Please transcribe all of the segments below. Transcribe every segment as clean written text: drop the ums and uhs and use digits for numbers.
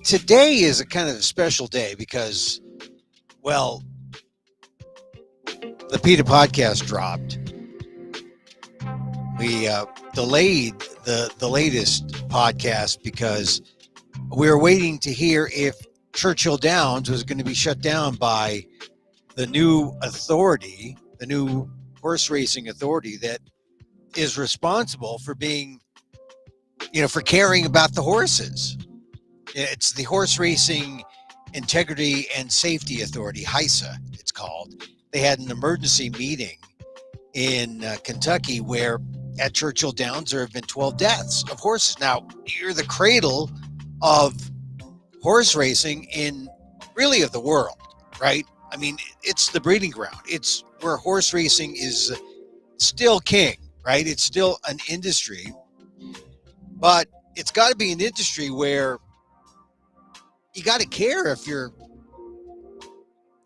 today is a kind of a special day because, well, the PETA podcast dropped. We delayed the latest podcast because we were waiting to hear if Churchill Downs was going to be shut down by the new authority, the new horse racing authority that is responsible for being, for caring about the horses. It's the Horse Racing Integrity and Safety Authority, HISA, it's called. They had an emergency meeting in Kentucky where at Churchill Downs there have been 12 deaths of horses. Now, you're the cradle of horse racing in really of the world, right? I mean, it's the breeding ground. It's where horse racing is still king, right? It's still an industry, but it's got to be an industry where you got to care if your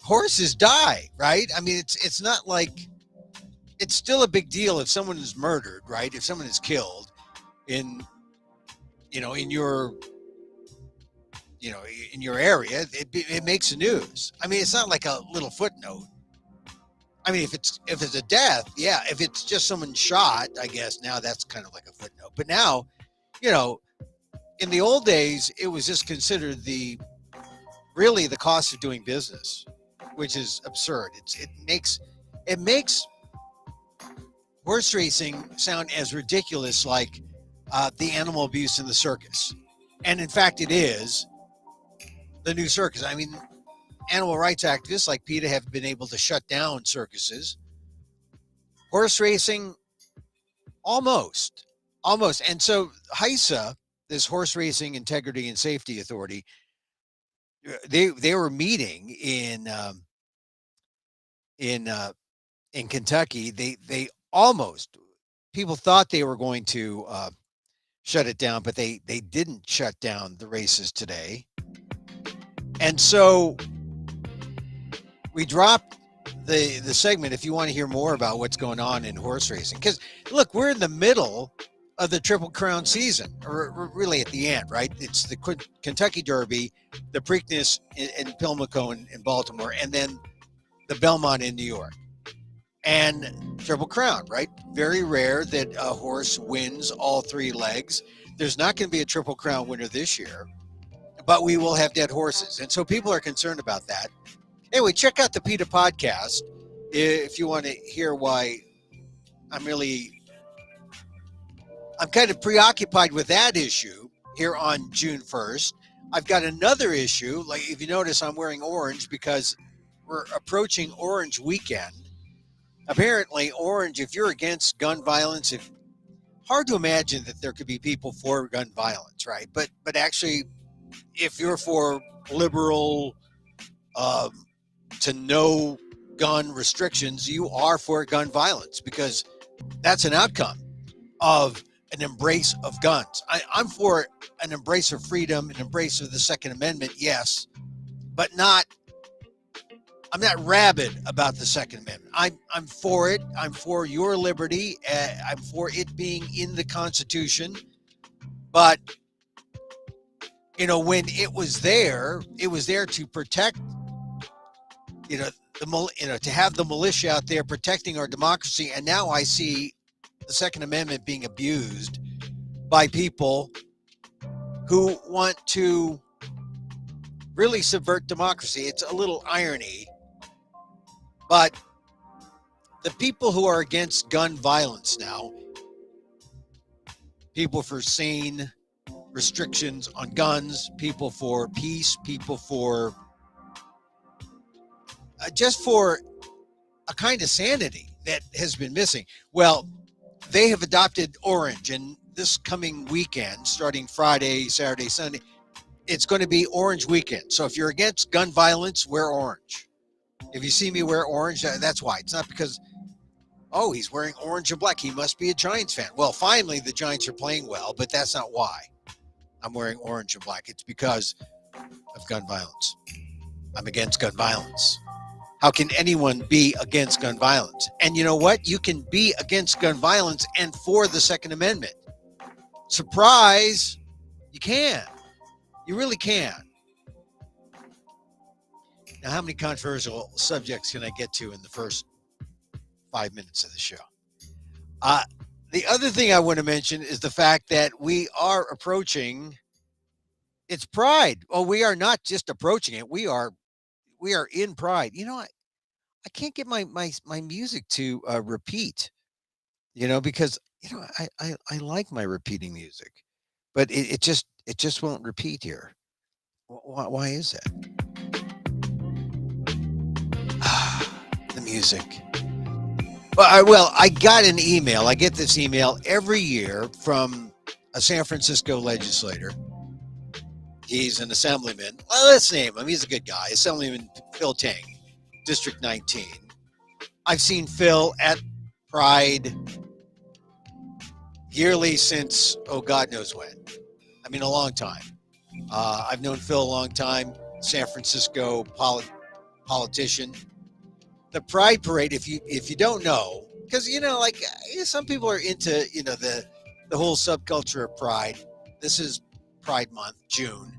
horses die, right? I mean, it's not like, it's still a big deal if someone is murdered, right? If someone is killed in your area, it makes the news. I mean, it's not like a little footnote. I mean, if it's a death, yeah. If it's just someone shot, I guess now that's kind of like a footnote. But now, in the old days, it was just considered the cost of doing business, which is absurd. It makes horse racing sound as ridiculous like the animal abuse in the circus. And in fact, it is the new circus. I mean, animal rights activists like PETA have been able to shut down circuses. Horse racing, almost. And so HISA, this Horse Racing Integrity and Safety Authority, they were meeting in Kentucky. They almost, people thought they were going to shut it down, but they didn't shut down the races today. And so we dropped the segment if you want to hear more about what's going on in horse racing. Because look, we're in the middle of the Triple Crown season, or really at the end, right? It's the Kentucky Derby, the Preakness in Pimlico in Baltimore, and then the Belmont in New York. And Triple Crown, right? Very rare that a horse wins all three legs. There's not going to be a Triple Crown winner this year, but we will have dead horses. And so people are concerned about that. Anyway, check out the PETA podcast if you want to hear why I'm kind of preoccupied with that issue here on June 1st. I've got another issue. Like, if you notice, I'm wearing orange because we're approaching Orange Weekend. Apparently, orange, if you're against gun violence, hard to imagine that there could be people for gun violence, right? But actually, if you're for liberal to no gun restrictions, you are for gun violence because that's an outcome of an embrace of guns. I'm for an embrace of freedom, an embrace of the Second Amendment, yes, but I'm not rabid about the Second Amendment. I'm for it. I'm for your liberty. I'm for it being in the Constitution. But, when it was there to protect, to have the militia out there protecting our democracy. And now I see the Second Amendment being abused by people who want to really subvert democracy. It's a little irony, but the people who are against gun violence now, people for sane restrictions on guns, people for peace, people for just for a kind of sanity that has been missing. Well, they have adopted orange, and this coming weekend, starting Friday, Saturday, Sunday, it's going to be Orange Weekend. So if you're against gun violence, wear orange. If you see me wear orange, that's why. It's not because, he's wearing orange and black, he must be a Giants fan. Well, finally, the Giants are playing well, but that's not why I'm wearing orange and black. It's because of gun violence. I'm against gun violence. How can anyone be against gun violence? And you know what? You can be against gun violence and for the Second Amendment. Surprise! You can. You really can. Now, how many controversial subjects can I get to in the first 5 minutes of the show? The other thing I want to mention is the fact that we are approaching. It's Pride. Oh, we are not just approaching it. We are in Pride. I can't get my music to repeat. Because I like my repeating music, but it just won't repeat here. Why is that? The music. Well, I got an email. I get this email every year from a San Francisco legislator. He's an assemblyman. Well, let's name him. He's a good guy. Assemblyman Phil Tang, District 19. I've seen Phil at Pride yearly since, God knows when. I mean, a long time. I've known Phil a long time, San Francisco politician. The Pride Parade, if you don't know, because some people are into the whole subculture of Pride. This is Pride Month, June,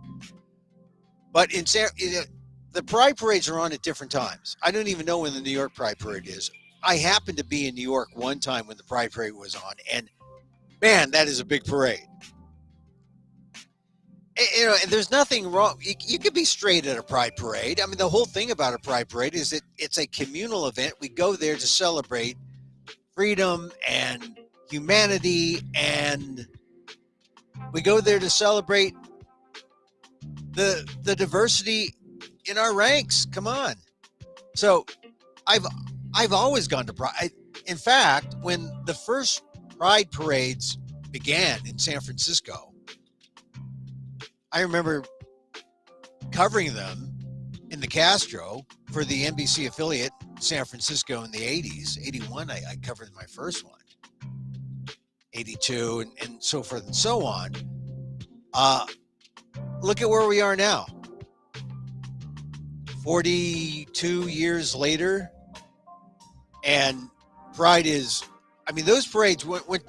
but the Pride Parades are on at different times. I don't even know when the New York Pride Parade is. I happened to be in New York one time when the Pride Parade was on, and man, that is a big parade. And there's nothing wrong. You could be straight at a Pride Parade. I mean, the whole thing about a Pride Parade is that it's a communal event. We go there to celebrate freedom and humanity, and we go there to celebrate the diversity in our ranks. Come on. So I've always gone to Pride. In fact, when the first Pride parades began in San Francisco, I remember covering them in the Castro for the NBC affiliate San Francisco in the 80s. 81, I covered my first one. 82 and so forth and so on. Look at where we are now. 42 years later, and Pride is, I mean, those parades went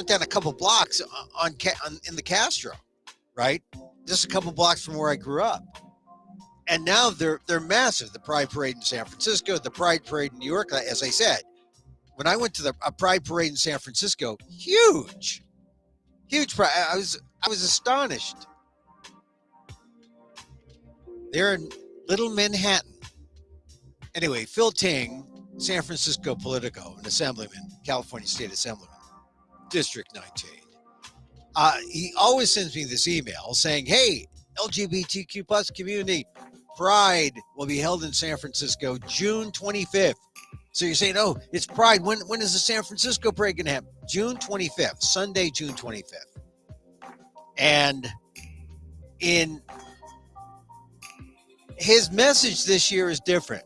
down a couple blocks in the Castro, right? Just a couple blocks from where I grew up. And now they're massive. The Pride Parade in San Francisco, the Pride Parade in New York, as I said. When I went to a Pride Parade in San Francisco, huge pride. I was astonished. They're in Little Manhattan. Anyway, Phil Ting, San Francisco Politico, an assemblyman, California State Assemblyman, District 19. He always sends me this email saying, hey, LGBTQ plus community Pride will be held in San Francisco June 25th. So you're saying, oh, it's Pride. When is the San Francisco parade going to happen? June 25th, Sunday, June 25th. And in his message this year is different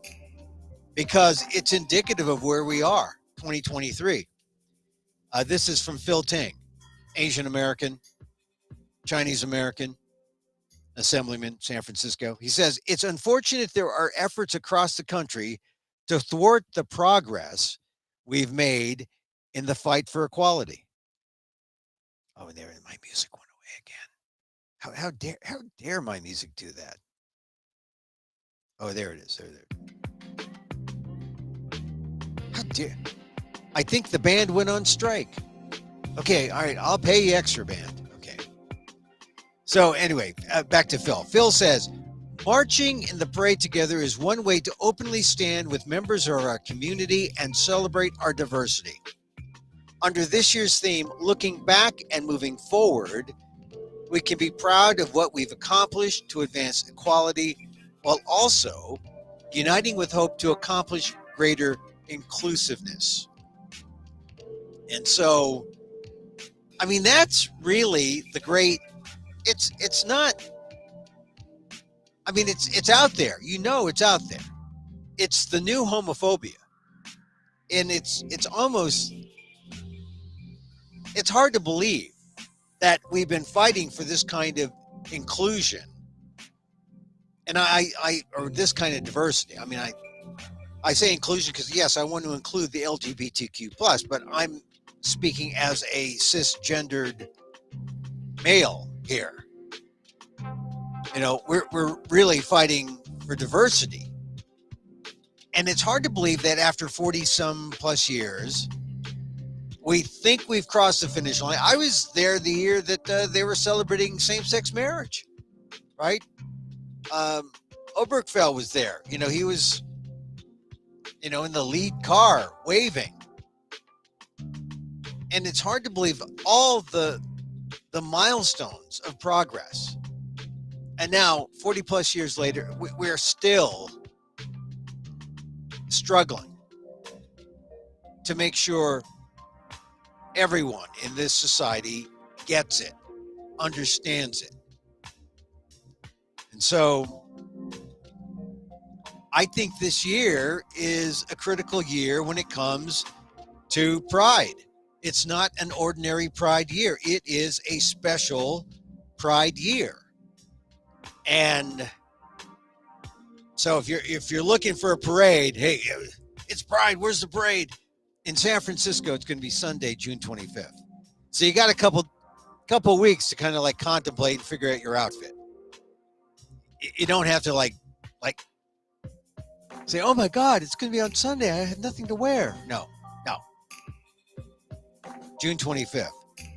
because it's indicative of where we are, 2023. This is from Phil Ting, Asian American, Chinese American, assemblyman, San Francisco. He says, it's unfortunate there are efforts across the country to thwart the progress we've made in the fight for equality. Oh, there, my music went away again. How dare my music do that? Oh, there it is. There. How dare? I think the band went on strike. Okay, all right, I'll pay you extra, band. Okay. So anyway, back to Phil. Phil says, marching in the parade together is one way to openly stand with members of our community and celebrate our diversity. Under this year's theme, looking back and moving forward, we can be proud of what we've accomplished to advance equality while also uniting with hope to accomplish greater inclusiveness. And so, I mean, that's really the great, it's not, I mean, it's out there. You know, it's out there. It's the new homophobia. And it's almost, it's hard to believe that we've been fighting for this kind of inclusion. And or this kind of diversity. I mean, I say inclusion because, yes, I want to include the LGBTQ plus, but I'm speaking as a cisgendered male here. You know, we're really fighting for diversity. And it's hard to believe that after 40 some plus years, we think we've crossed the finish line. I was there the year that they were celebrating same-sex marriage, right? Obergefell was there. He was, in the lead car waving. And it's hard to believe all the milestones of progress. And now, 40 plus years later, we're still struggling to make sure everyone in this society gets it, understands it. And so I think this year is a critical year when it comes to pride. It's not an ordinary pride year. It is a special pride year. And so if you're looking for a parade, hey, it's pride. Where's the parade? In San Francisco, it's going to be Sunday, June 25th. So you got a couple weeks to kind of like contemplate and figure out your outfit. You don't have to like say, oh my God, it's going to be on Sunday. I have nothing to wear. No. June 25th.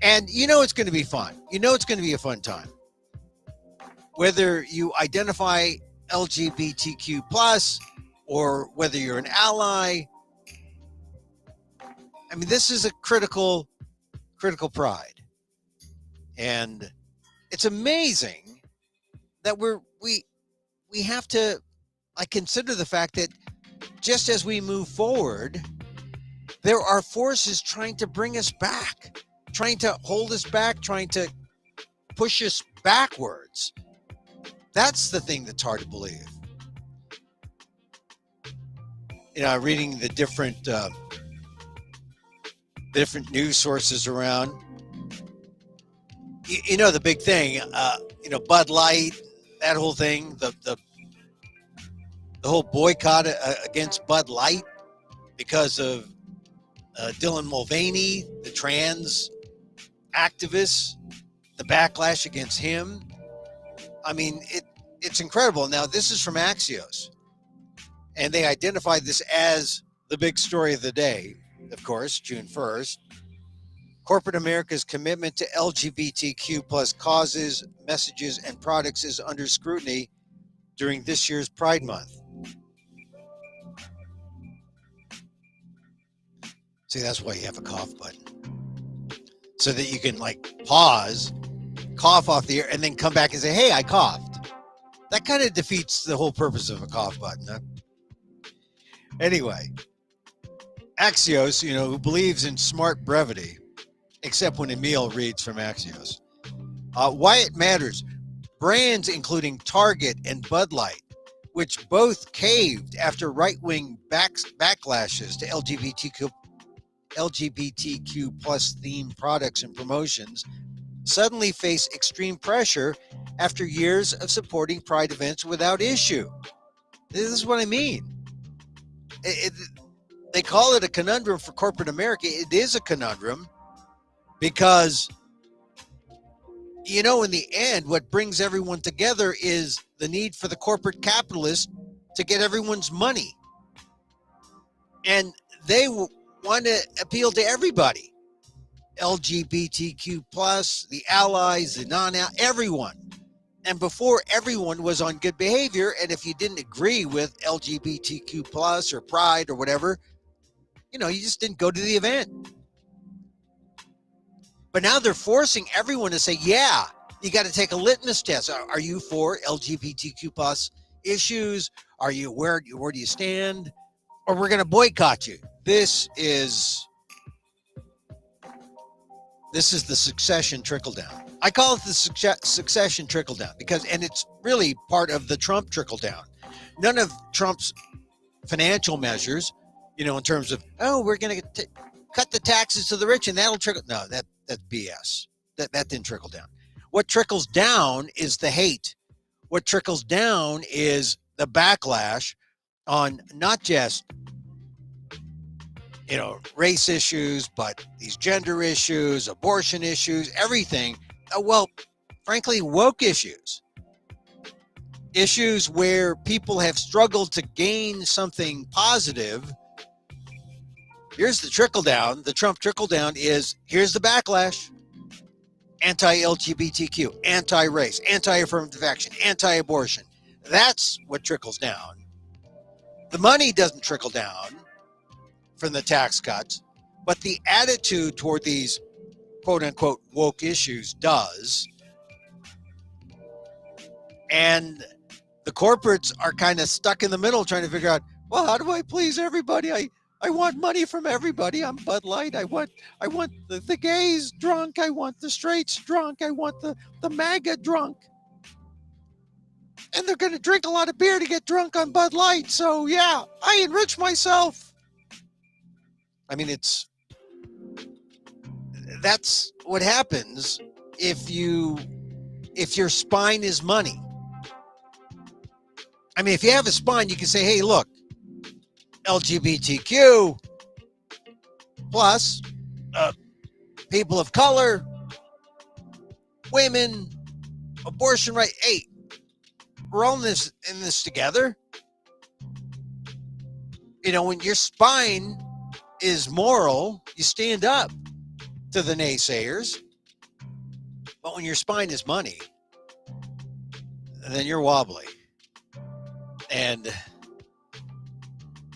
And it's going to be fun. It's going to be a fun time. Whether you identify LGBTQ plus or whether you're an ally, I mean, this is a critical pride. And it's amazing that we have to consider the fact that just as we move forward, there are forces trying to bring us back, trying to hold us back, trying to push us backwards. That's the thing that's hard to believe. Reading the different news sources around. The big thing, Bud Light, that whole thing, the whole boycott against Bud Light because of Dylan Mulvaney, the trans activist, the backlash against him. I mean, it's incredible. Now, this is from Axios, and they identified this as the big story of the day, of course, June 1st. Corporate America's commitment to LGBTQ plus causes, messages, and products is under scrutiny during this year's Pride Month. See, that's why you have a cough button. So that you can pause, cough off the air, and then come back and say, hey, I coughed. That kind of defeats the whole purpose of a cough button, huh? Anyway, Axios, who believes in smart brevity, except when Emil reads from Axios. Why it matters. Brands including Target and Bud Light, which both caved after right-wing backlashes to LGBTQ plus themed products and promotions, suddenly face extreme pressure after years of supporting Pride events without issue. This is what I mean. They call it a conundrum for corporate America. It is a conundrum because, in the end, what brings everyone together is the need for the corporate capitalist to get everyone's money. And they want to appeal to everybody. LGBTQ plus, the allies, the everyone. And before, everyone was on good behavior. And if you didn't agree with LGBTQ plus or Pride or whatever, you just didn't go to the event. But now they're forcing everyone to say, yeah, you got to take a litmus test. Are you for LGBTQ plus issues? Are you where do you stand? Or we're going to boycott you. This is the succession trickle down. I call it the succession trickle down and it's really part of the Trump trickle down. None of Trump's financial measures, in terms of, we're going to cut the taxes to the rich and that'll trickle. No, that's BS. That didn't trickle down. What trickles down is the hate. What trickles down is the backlash on not just race issues, but these gender issues, abortion issues, everything. Well, frankly, woke issues. issues where people have struggled to gain something positive. Here's the trickle down. The Trump trickle down is here's the backlash. Anti-LGBTQ, anti-race, anti-affirmative action, anti-abortion. That's what trickles down. The money doesn't trickle down from the tax cuts, but the attitude toward these quote-unquote woke issues does. And the corporates are kind of stuck in the middle trying to figure out, well, how do I please everybody? I want money from everybody. I'm Bud Light. I want the gays drunk. I want the straights drunk. I want the MAGA drunk. And they're going to drink a lot of beer to get drunk on Bud Light. So, yeah, I enrich myself. I mean, that's what happens if your spine is money. I mean, if you have a spine, you can say, hey, look, LGBTQ plus people of color, women, abortion right. Hey, we're all in this together. You know, when your spine is moral, you stand up to the naysayers. But when your spine is money, then you're wobbly. And,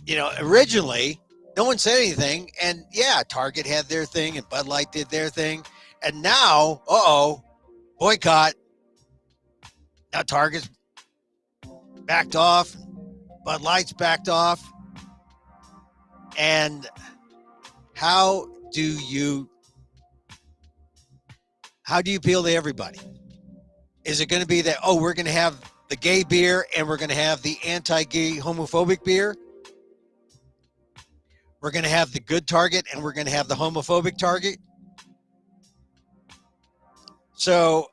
you know, originally, no one said anything. And, yeah, Target had their thing and Bud Light did their thing. And now, boycott. Now Target's backed off. Bud Light's backed off. And how do you appeal to everybody? Is it going to be that, we're going to have the gay beer and we're going to have the anti-gay homophobic beer? We're going to have the good Target and we're going to have the homophobic Target? So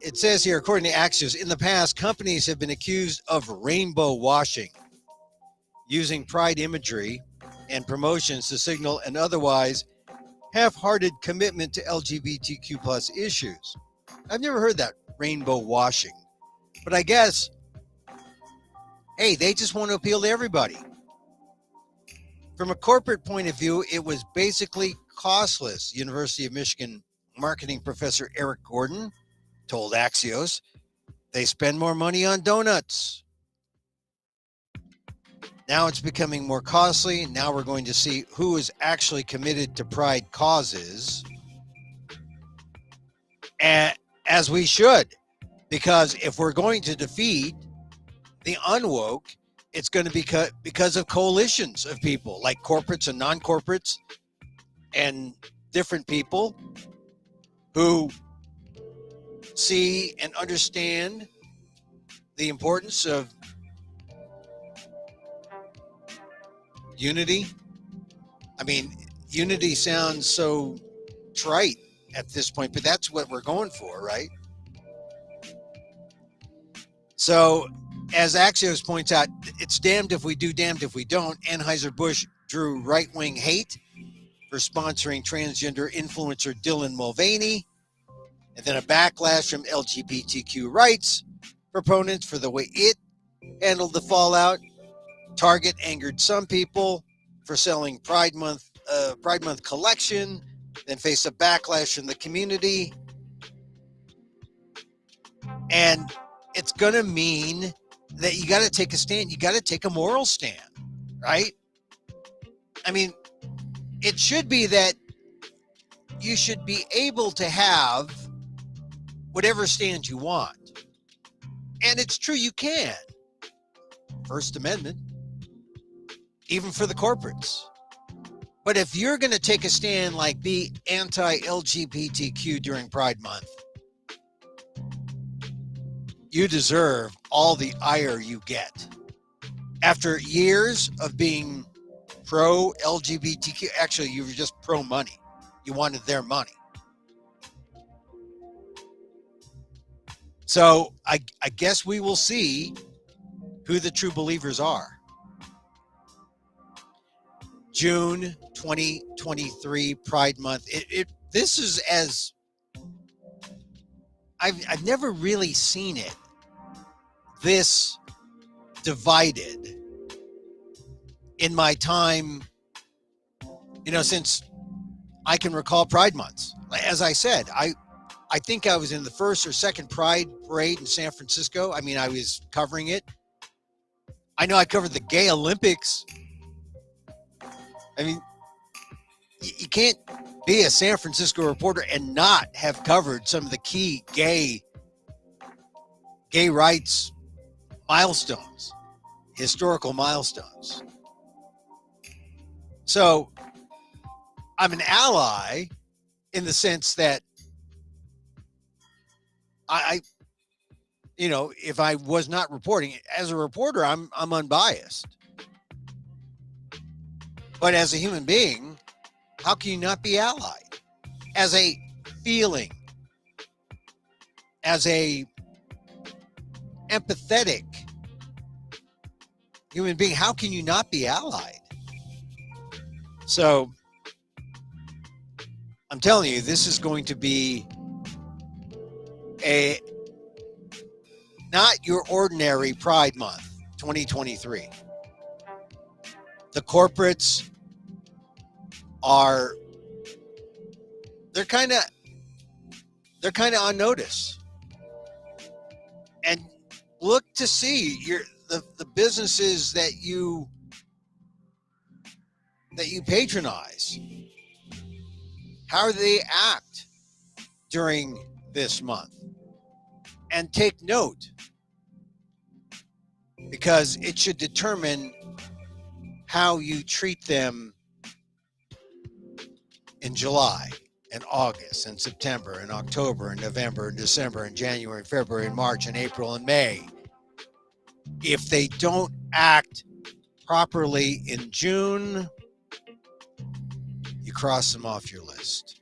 it says here, according to Axios, in the past, companies have been accused of rainbow washing, using pride imagery and promotions to signal an otherwise half-hearted commitment to LGBTQ plus issues. I've never heard that, rainbow washing. But I guess, hey, they just want to appeal to everybody. From a corporate point of view, it was basically costless. University of Michigan marketing professor Eric Gordon told Axios they spend more money on donuts. Now it's becoming more costly. Now we're going to see who is actually committed to pride causes. And as we should, because if we're going to defeat the unwoke, it's going to be because of coalitions of people like corporates and non-corporates and different people who see and understand the importance of unity. I mean, unity sounds so trite at this point, but that's what we're going for, right? So, as Axios points out, it's damned if we do, damned if we don't. Anheuser-Busch drew right-wing hate for sponsoring transgender influencer Dylan Mulvaney, and then a backlash from LGBTQ rights proponents for the way it handled the fallout. Target angered some people for selling Pride Month collection, then faced a backlash from the community. And it's going to mean that you got to take a stand. You got to take a moral stand, right? I mean, it should be that you should be able to have whatever stand you want. And it's true, you can. First Amendment, even for the corporates. But if you're going to take a stand like be anti-LGBTQ during Pride Month, you deserve all the ire you get. After years of being pro-LGBTQ, actually, you were just pro-money. You wanted their money. So I guess we will see who the true believers are. June 2023 Pride Month. This is as I've never really seen it this divided in my time, since I can recall Pride months. As I said, I think I was in the first or second Pride parade in San Francisco. I mean, I was covering it. I know I covered the Gay Olympics. I mean, you can't be a San Francisco reporter and not have covered some of the key gay rights milestones, historical milestones. So I'm an ally in the sense that I if I was not reporting, as a reporter, I'm unbiased. But as a human being, how can you not be allied? As a feeling, as a empathetic human being, how can you not be allied? So I'm telling you, this is going to be not your ordinary Pride Month 2023. The corporates they're kind of on notice, and look to see the businesses that you patronize. How do they act during this month? And take note, because it should determine how you treat them in July and August and September and October and November and December and January and February and March and April and May. If they don't act properly in June, you cross them off your list.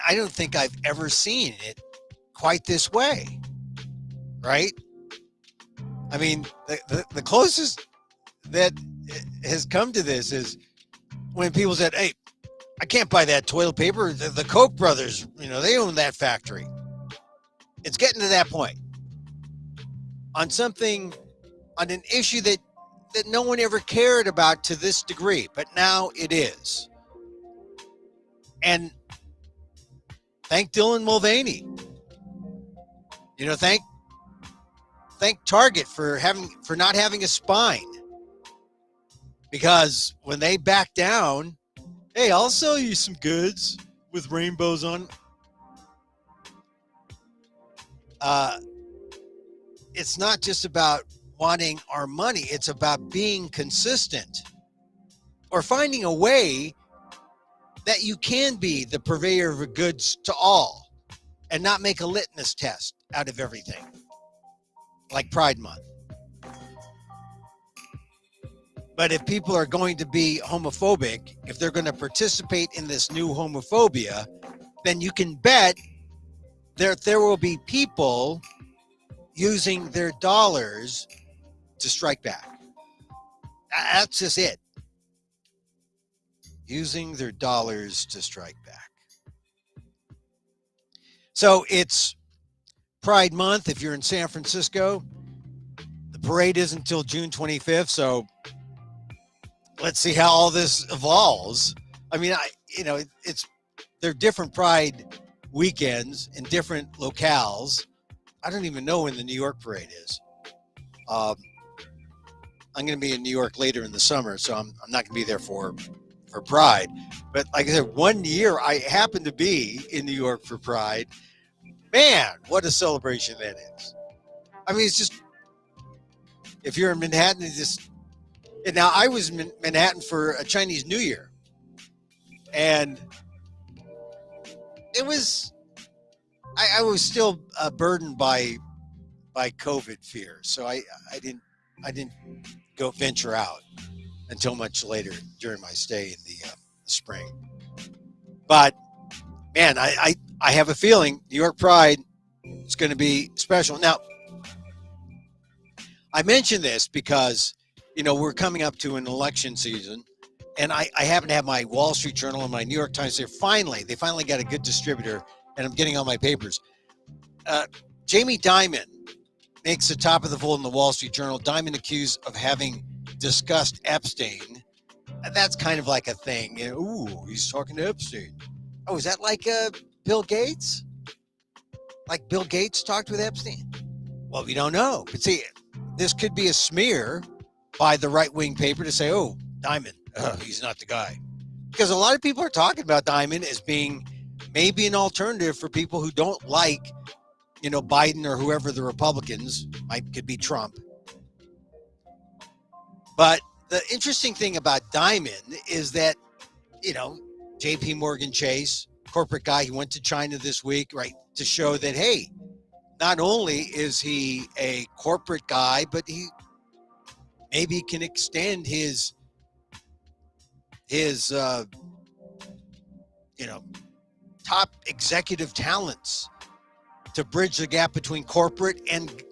I don't think I've ever seen it quite this way, right? I mean, the closest that has come to this is when people said, hey, I can't buy that toilet paper. The Koch brothers, they own that factory. It's getting to that point on an issue that no one ever cared about to this degree, but now it is. And thank Dylan Mulvaney. Thank Target for not having a spine. Because when they back down, hey, I'll sell you some goods with rainbows on. It's not just about wanting our money. It's about being consistent or finding a way that you can be the purveyor of goods to all and not make a litmus test out of everything, like Pride Month. But if people are going to be homophobic, if they're going to participate in this new homophobia, then you can bet there will be people using their dollars to strike back. That's just it. Using their dollars to strike back. So it's Pride Month. If you're in San Francisco, the parade isn't until June 25th. So let's see how all this evolves. I mean, they're different Pride weekends in different locales. I don't even know when the New York parade is. I'm going to be in New York later in the summer, so I'm not going to be there for Pride. But like I said, one year I happened to be in New York for Pride. Man, what a celebration that is. I mean, it's just, if you're in Manhattan, and now I was in Manhattan for a Chinese New Year, and it was, I was still burdened by COVID fear. So I didn't go venture out until much later during my stay in the spring. But man, I have a feeling New York Pride is going to be special. Now, I mention this because, we're coming up to an election season, and I happen to have my Wall Street Journal and my New York Times. They finally got a good distributor, and I'm getting all my papers. Jamie Dimon makes the top of the fold in the Wall Street Journal. Dimon accused of having discussed Epstein. That's kind of like a thing. Ooh, he's talking to Epstein. Oh, is that like Bill Gates? Like Bill Gates talked with Epstein? Well, we don't know. But see, this could be a smear by the right-wing paper to say, oh, Dimon, he's not the guy. Because a lot of people are talking about Dimon as being maybe an alternative for people who don't like, Biden or whoever the Republicans, could be Trump. But the interesting thing about Dimon is that, JP Morgan Chase, corporate guy, he went to China this week, right, to show that, hey, not only is he a corporate guy, but he maybe can extend his top executive talents to bridge the gap between corporate and,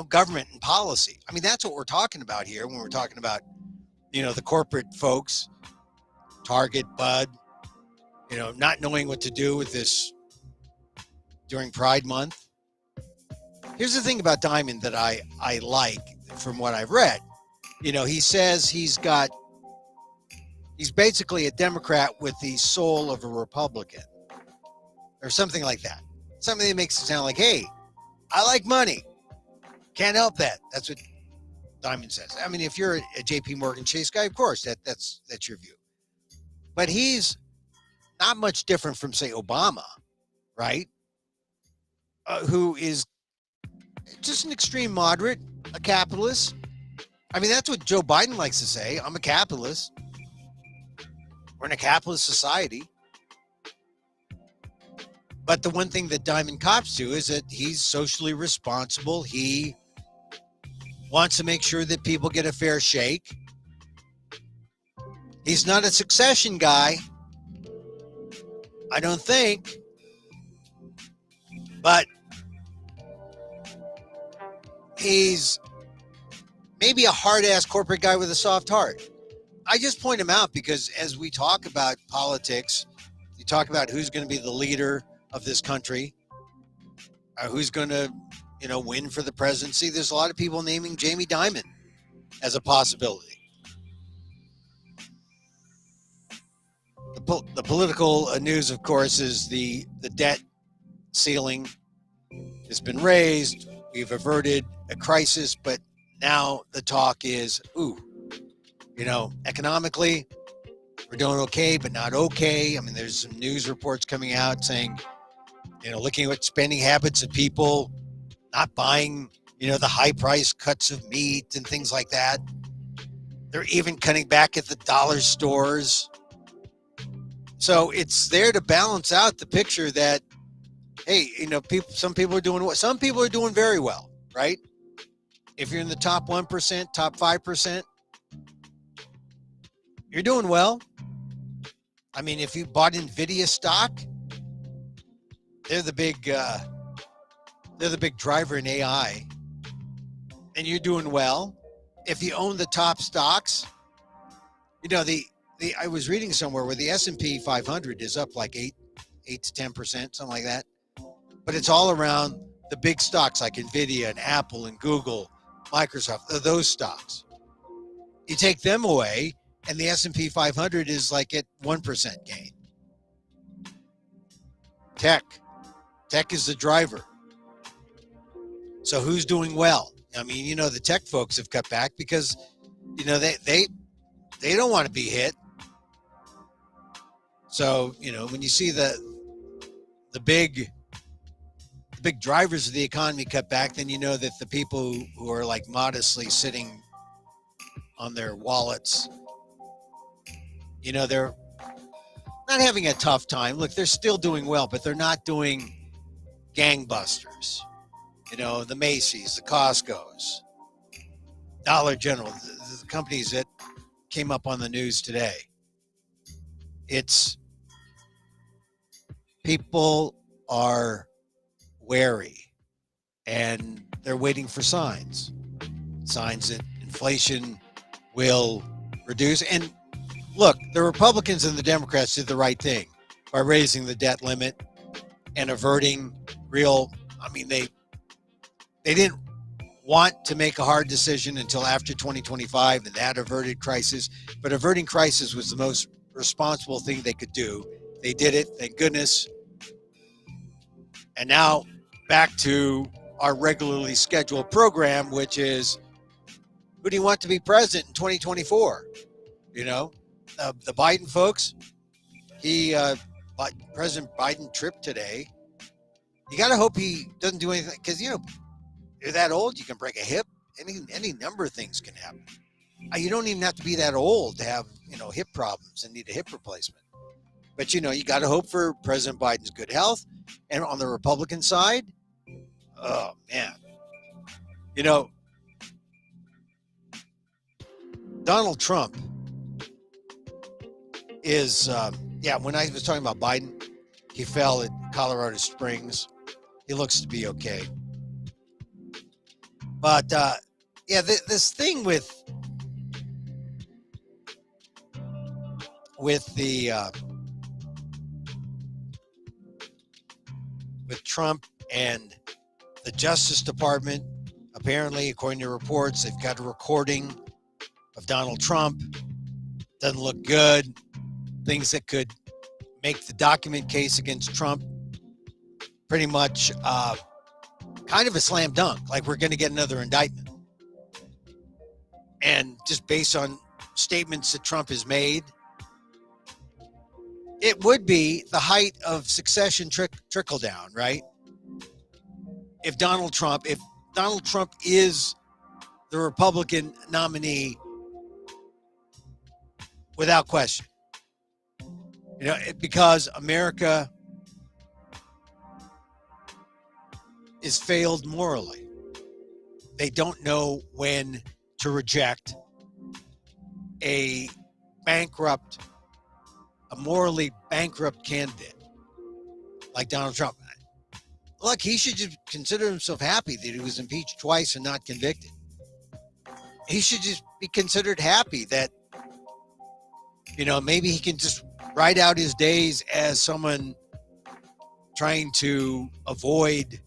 government and policy. I mean, that's what we're talking about here when we're talking about, the corporate folks, Target, Bud, not knowing what to do with this during Pride Month. Here's the thing about Dimon that I like from what I've read. He says he's basically a Democrat with the soul of a Republican or something like that. Something that makes it sound like, hey, I like money. Can't help that. That's what Dimon says. I mean, if you're a JP Morgan Chase guy, of course, that's your view. But he's not much different from, say, Obama, right? Who is just an extreme moderate, a capitalist. I mean, that's what Joe Biden likes to say. I'm a capitalist. We're in a capitalist society. But the one thing that Dimon cops to is that he's socially responsible. He wants to make sure that people get a fair shake. He's not a succession guy, I don't think. But he's maybe a hard-ass corporate guy with a soft heart. I just point him out because as we talk about politics, you talk about who's going to be the leader of this country, who's going to, win for the presidency. There's a lot of people naming Jamie Dimon as a possibility. The political news, of course, is the debt ceiling has been raised. We've averted a crisis, but now the talk is, economically, we're doing okay, but not okay. I mean, there's some news reports coming out saying, looking at spending habits of people, not buying, the high price cuts of meat and things like that. They're even cutting back at the dollar stores. So it's there to balance out the picture that, hey, some people are doing what? Some people are doing very well, right? If you're in the top 1%, top 5%, you're doing well. I mean, if you bought NVIDIA stock, they're the big driver in AI, and you're doing well. If you own the top stocks, I was reading somewhere where the S&P 500 is up like 8 to 10%, something like that. But it's all around the big stocks like NVIDIA and Apple and Google, Microsoft, those stocks. You take them away, and the S&P 500 is like at 1% gain. Tech is the driver. So who's doing well? I mean, the tech folks have cut back because, they don't want to be hit. So, when you see the big drivers of the economy cut back, then you know that the people who are like modestly sitting on their wallets, they're not having a tough time. Look, they're still doing well, but they're not doing gangbusters. The Macy's, the Costco's, Dollar General, the companies that came up on the news today. It's people are wary and they're waiting for signs that inflation will reduce. And look, the Republicans and the Democrats did the right thing by raising the debt limit. and averting real, I mean, they didn't want to make a hard decision until after 2025, and that averted crisis. But averting crisis was the most responsible thing they could do. They did it, thank goodness. And now back to our regularly scheduled program, which is, who do you want to be president in 2024? You know, the Biden folks, President Biden trip today. You got to hope he doesn't do anything, because, you know, you're that old, you can break a hip. Any number of things can happen. You don't even have to be that old to have, you know, hip problems and need a hip replacement. But, you know, you got to hope for President Biden's good health. And on the Republican side, oh, man. You know, Donald Trump is, when I was talking about Biden, he fell at Colorado Springs. He looks to be okay. But, this thing with Trump and the Justice Department, apparently, according to reports, they've got a recording of Donald Trump. Doesn't look good. Things that could make the document case against Trump pretty much kind of a slam dunk, like we're going to get another indictment. And just based on statements that Trump has made, it would be the height of succession trickle down, right? If Donald Trump is the Republican nominee, without question, you know, because America is failed morally. They don't know when to reject a morally bankrupt candidate like Donald Trump. Look, he should just consider himself happy that he was impeached twice and not convicted. He should just be considered happy that, you know, maybe he can just ride out his days as someone trying to avoid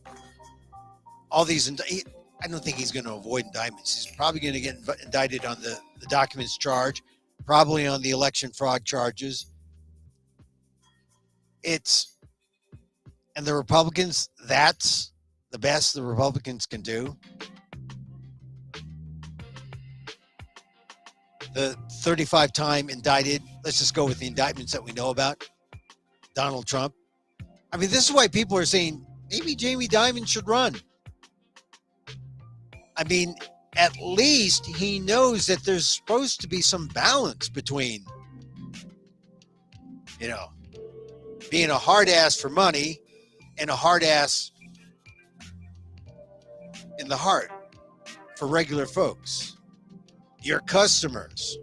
all these. I don't think he's going to avoid indictments. He's probably going to get indicted on the documents charge, probably on the election fraud charges. And the Republicans, that's the best the Republicans can do. The 35-time indicted, let's just go with the indictments that we know about, Donald Trump. I mean, this is why people are saying maybe Jamie Dimon should run. I mean, at least he knows that there's supposed to be some balance between, you know, being a hard ass for money and a hard ass in the heart for regular folks, your customers.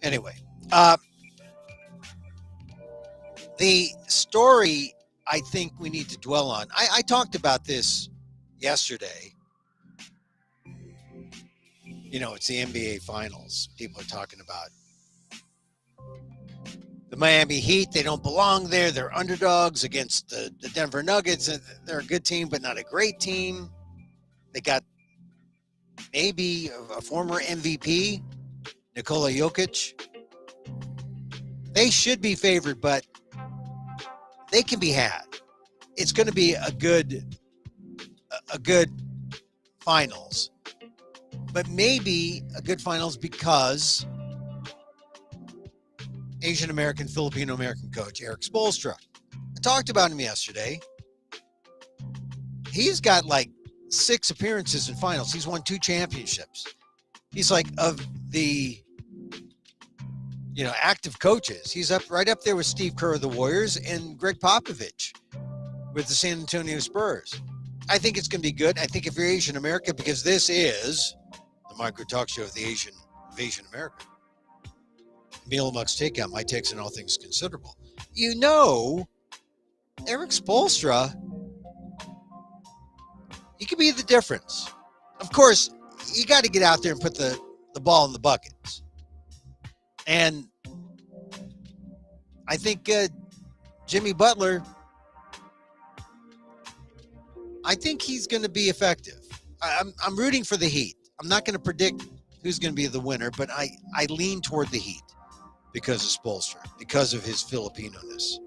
Anyway, the story I think we need to dwell on, I talked about this yesterday. You know, it's the NBA Finals. People are talking about the Miami Heat. They don't belong there. They're underdogs against the Denver Nuggets. They're a good team, but not a great team. They got maybe a former MVP, Nikola Jokic. They should be favored, but they can be had. It's going to be a good finals, but maybe a good finals because Asian American, Filipino American coach Erik Spoelstra. I talked about him yesterday. He's got like 6 appearances in finals. He's won 2 championships. He's like, of the, you know, active coaches, he's right up there with Steve Kerr of the Warriors and Greg Popovich with the San Antonio Spurs. I think it's going to be good. I think if you're Asian American, because this is the micro talk show of the Asian American. Emil, Amok's Takeout, my takes on all things considerable. You know, Erik Spoelstra, he could be the difference. Of course, you got to get out there and put the ball in the buckets. And I think Jimmy Butler, I think he's going to be effective. I'm rooting for the Heat. I'm not going to predict who's going to be the winner, but I lean toward the Heat because of Spoelstra, because of his Filipino-ness.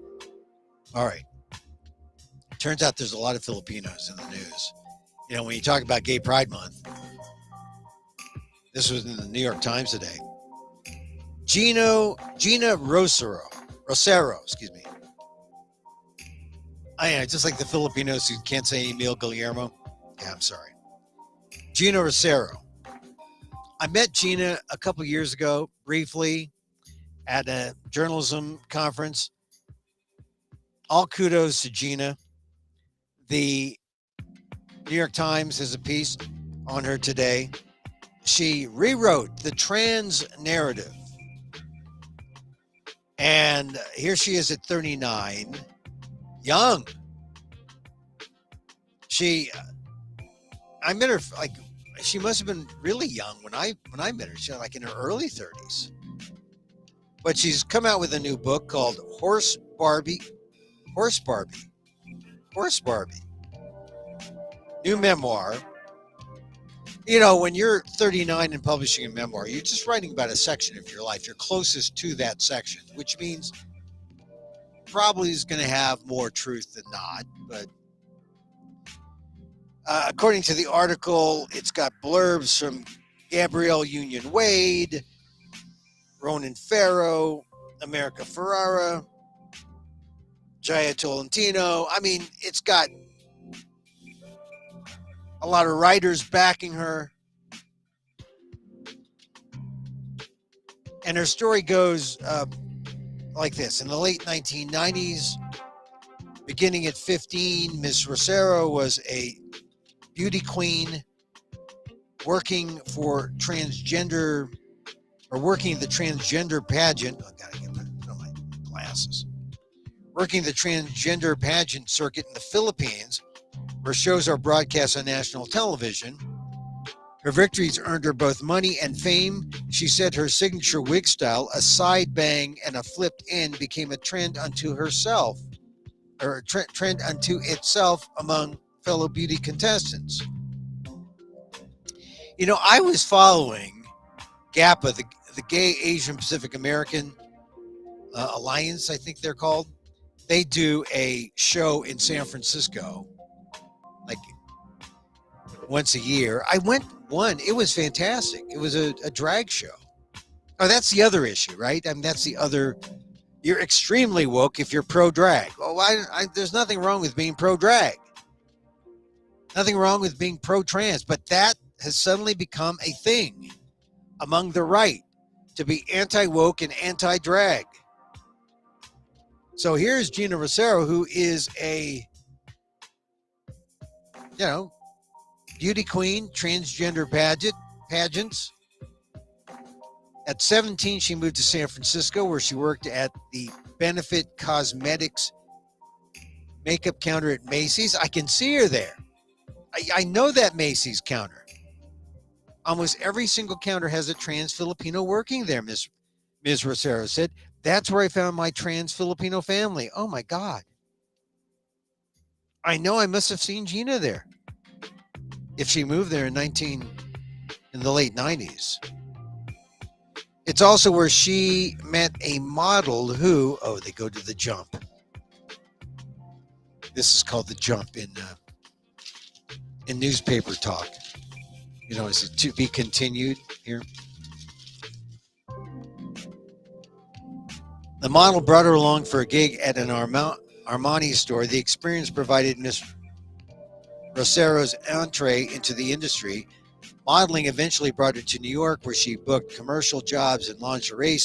All right. Turns out there's a lot of Filipinos in the news. You know, when you talk about Gay Pride Month, this was in the New York Times today. Gina Rocero, excuse me. Just like the Filipinos who can't say Emil Guillermo. Yeah, I'm sorry. Gina Rocero. I met Gina a couple years ago, briefly, at a journalism conference. All kudos to Gina. The New York Times has a piece on her today. She rewrote the trans narrative. And here she is at 39, young. I met her, like, she must have been really young when I met her. She was like in her early 30s. But she's come out with a new book called Horse Barbie. New memoir. You know, when you're 39 and publishing a memoir, you're just writing about a section of your life. You're closest to that section, which means probably is going to have more truth than not. But according to the article, it's got blurbs from Gabrielle Union Wade, Ronan Farrow, America Ferrara, Jaya Tolentino. I mean, it's got a lot of writers backing her. And her story goes like this. In the late 1990s, beginning at 15, Ms. Rocero was a beauty queen working the transgender pageant. I gotta get my glasses. Working the transgender pageant circuit in the Philippines, where shows are broadcast on national television. Her victories earned her both money and fame. She said her signature wig style, a side bang and a flipped end, became a trend unto herself, or a trend unto itself among fellow beauty contestants. You know, I was following GAPA, the Gay Asian Pacific American Alliance, I think they're called. They do a show in San Francisco, like once a year. I went one. It was fantastic. It was a drag show. Oh, that's the other issue, right? I mean, that's the other. You're extremely woke if you're pro-drag. Well, there's nothing wrong with being pro-drag. Nothing wrong with being pro-trans. But that has suddenly become a thing among the right, to be anti-woke and anti-drag. So here's Gina Rocero, who is a, beauty queen, transgender pageants. At 17, she moved to San Francisco, where she worked at the Benefit Cosmetics makeup counter at Macy's. I can see her there. I know that Macy's counter. Almost every single counter has a trans Filipino working there, Ms. Rocero said. That's where I found my trans Filipino family. Oh, my God. I know I must have seen Gina there if she moved there in the late 90s. It's also where she met a model who, they go to the Jump. This is called the Jump in newspaper talk. You know, is it to be continued here? The model brought her along for a gig at an Armani store. The experience provided Miss Rocero's entree into the industry. Modeling eventually brought her to New York, where she booked commercial jobs in lingerie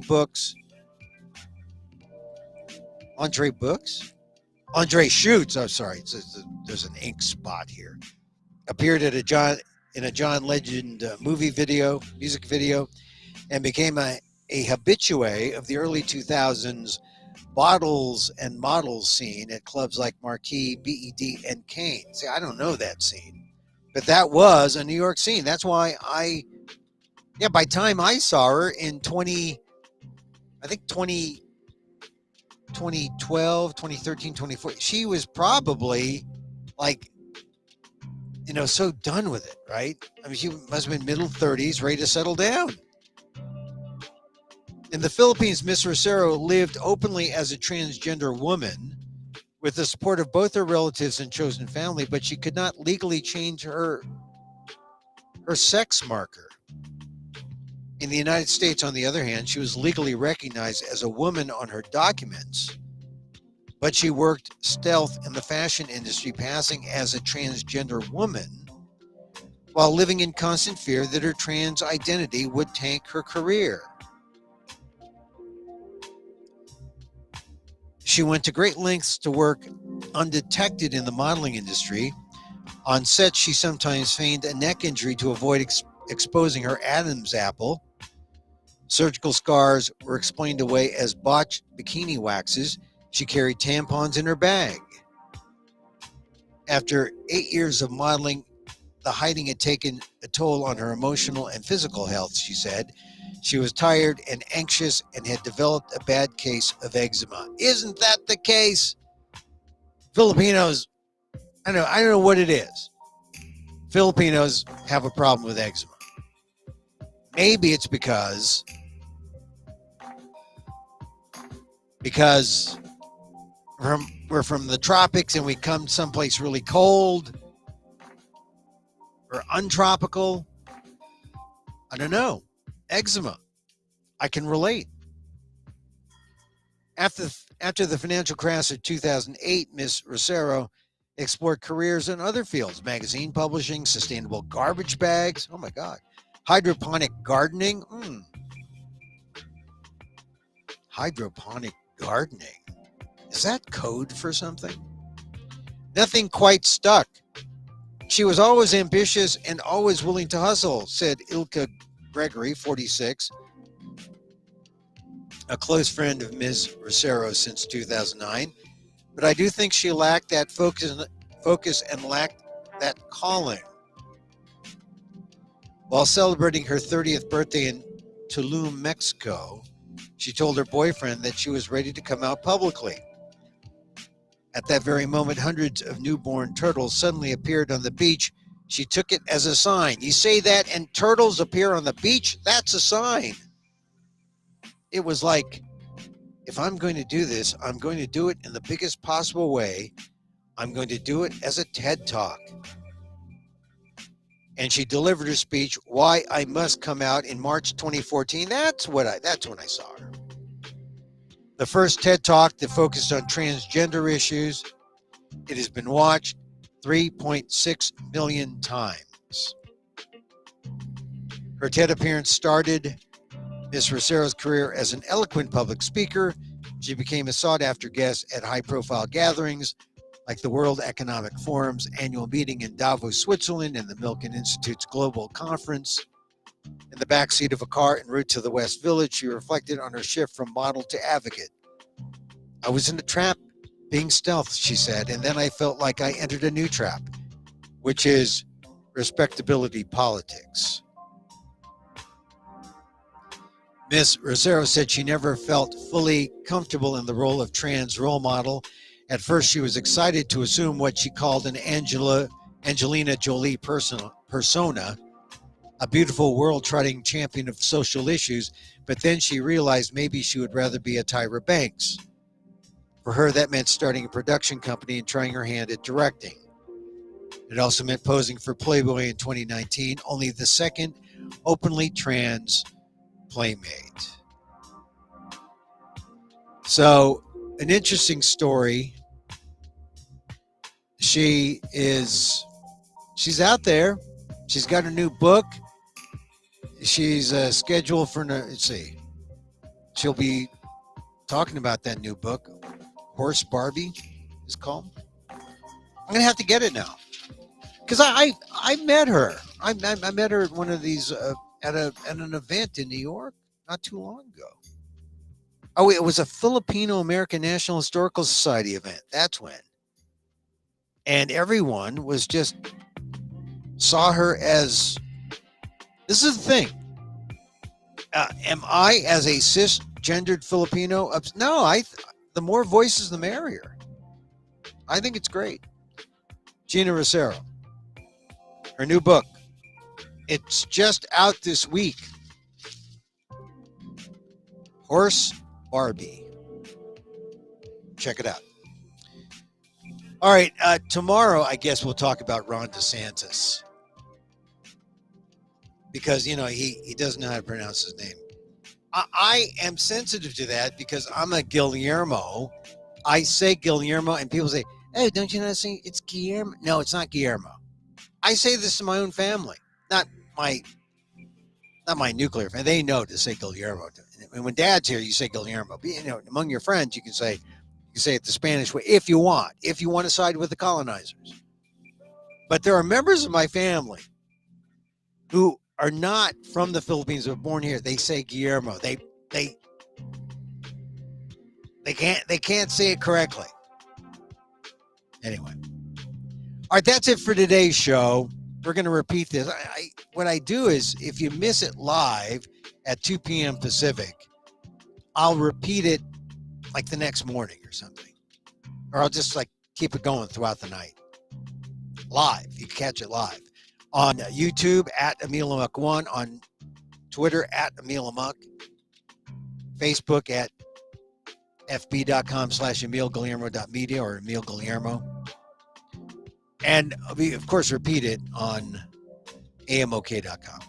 books. Lingerie shoots. Oh, sorry. There's an ink spot here. Appeared at in a John Legend music video, and became a habitué of the early 2000s bottles and models scene at clubs like Marquee, BED, and Kane. See, I don't know that scene, but that was a New York scene. That's why by the time I saw her in 2010, 2012, 2013, 2014. She was probably like, so done with it, right? I mean, she must have been middle 30s, ready to settle down. In the Philippines, Miss Rocero lived openly as a transgender woman with the support of both her relatives and chosen family, but she could not legally change her sex marker. In the United States, on the other hand, she was legally recognized as a woman on her documents, but she worked stealth in the fashion industry, passing as a transgender woman while living in constant fear that her trans identity would tank her career. She went to great lengths to work undetected in the modeling industry. On set, she sometimes feigned a neck injury to avoid exposing her Adam's apple. Surgical scars were explained away as botched bikini waxes. She carried tampons in her bag. After 8 years of modeling, the hiding had taken a toll on her emotional and physical health, she said. She was tired and anxious and had developed a bad case of eczema. Isn't that the case? Filipinos, I don't know what it is. Filipinos have a problem with eczema. Maybe it's because we're from the tropics and we come someplace really cold or untropical. I don't know. Eczema. I can relate. After the financial crash of 2008, Ms. Rocero explored careers in other fields: magazine publishing, sustainable garbage bags. Oh my God. Hydroponic gardening. Hydroponic gardening. Is that code for something? Nothing quite stuck. She was always ambitious and always willing to hustle, said Ilka Gregory, 46, a close friend of Ms. Rocero since 2009. But I do think she lacked that focus and lacked that calling. While celebrating her 30th birthday in Tulum, Mexico, she told her boyfriend that she was ready to come out publicly. At that very moment, hundreds of newborn turtles suddenly appeared on the beach. She took it as a sign. You say that and turtles appear on the beach? That's a sign. It was like, if I'm going to do this, I'm going to do it in the biggest possible way. I'm going to do it as a TED Talk. And she delivered her speech, Why I Must Come Out, in March 2014. That's when I saw her. The first TED Talk that focused on transgender issues. It has been watched 3.6 million times. Her TED appearance started Ms. Rocero's career as an eloquent public speaker. She became a sought-after guest at high-profile gatherings like the World Economic Forum's annual meeting in Davos, Switzerland, and the Milken Institute's Global Conference. In the backseat of a car en route to the West Village, she reflected on her shift from model to advocate. I was in a trap being stealth, she said, and then I felt like I entered a new trap, which is respectability politics. Ms. Rocero said she never felt fully comfortable in the role of trans role model. At first, she was excited to assume what she called an Angelina Jolie persona, a beautiful world-trotting champion of social issues, but then she realized maybe she would rather be a Tyra Banks. For her, that meant starting a production company and trying her hand at directing. It also meant posing for Playboy in 2019, only the second openly trans playmate. So, an interesting story. She's out there. She's got a new book. She's scheduled for, let's see, she'll be talking about that new book. Horse Barbie is called. I'm gonna have to get it now because I met her. I met her at one of these at an event in New York not too long ago. Oh, it was a Filipino American National Historical Society event. That's when, and everyone was just saw her as. This is the thing. Am I, as a cisgendered Filipino? No, the more voices, the merrier. I think it's great. Gina Rocero, her new book. It's just out this week. Horse Barbie. Check it out. All right. Tomorrow, I guess we'll talk about Ron DeSantis. Because, he doesn't know how to pronounce his name. I am sensitive to that because I'm a Guillermo. I say Guillermo, and people say, hey, don't you know it's Guillermo? No, it's not Guillermo. I say this to my own family, not my nuclear family. They know to say Guillermo. And when Dad's here, you say Guillermo. But, among your friends, you can say it the Spanish way if you want to side with the colonizers. But there are members of my family who are not from the Philippines, who were born here. They say Guillermo. They can't say it correctly. Anyway. All right, that's it for today's show. We're going to repeat this. What I do is, if you miss it live at 2 p.m. Pacific, I'll repeat it like the next morning or something. Or I'll just keep it going throughout the night. Live. You can catch it live. On YouTube at Emil Amok 1, on Twitter at Emil Amok, Facebook at fb.com/EmilGuillermo.media or Emil Guillermo. And we, of course, repeat it on amok.com.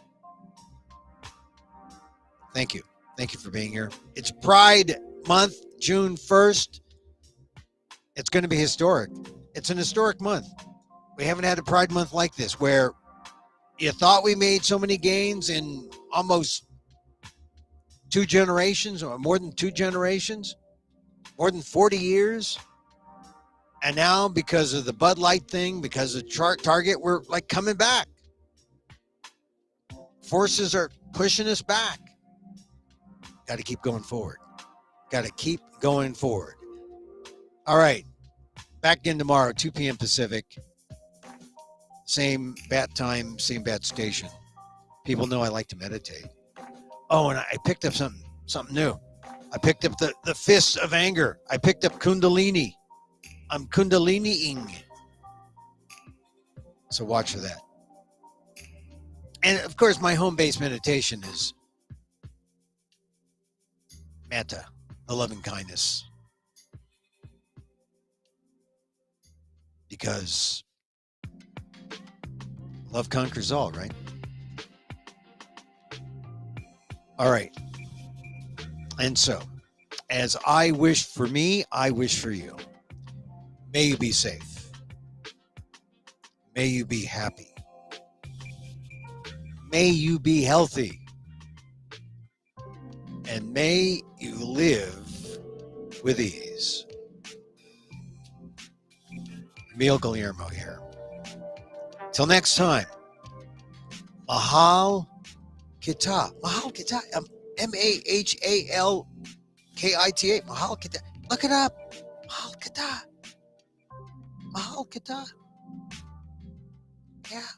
Thank you. Thank you for being here. It's Pride Month, June 1st. It's going to be historic. It's an historic month. We haven't had a Pride Month like this where you thought we made so many gains in almost 2 generations or more than 2 generations, more than 40 years. And now, because of the Bud Light thing, because of Target, we're coming back. Forces are pushing us back. Got to keep going forward. Got to keep going forward. All right. Back in tomorrow, 2 p.m. Pacific. Same bat time, same bat station. People know I like to meditate. Oh, and I picked up something new. I picked up the fists of anger. I picked up Kundalini. I'm Kundalini-ing. So watch for that. And, of course, my home-based meditation is metta, the loving kindness. Because love conquers all, right? All right. And so, as I wish for me, I wish for you. May you be safe. May you be happy. May you be healthy. And may you live with ease. Emil Guillermo here. Till next time. Mahal Kita. Mahal Kita. Mahalkita. Mahal Kita. Look it up. Mahal Kita. Mahal Kita. Yeah.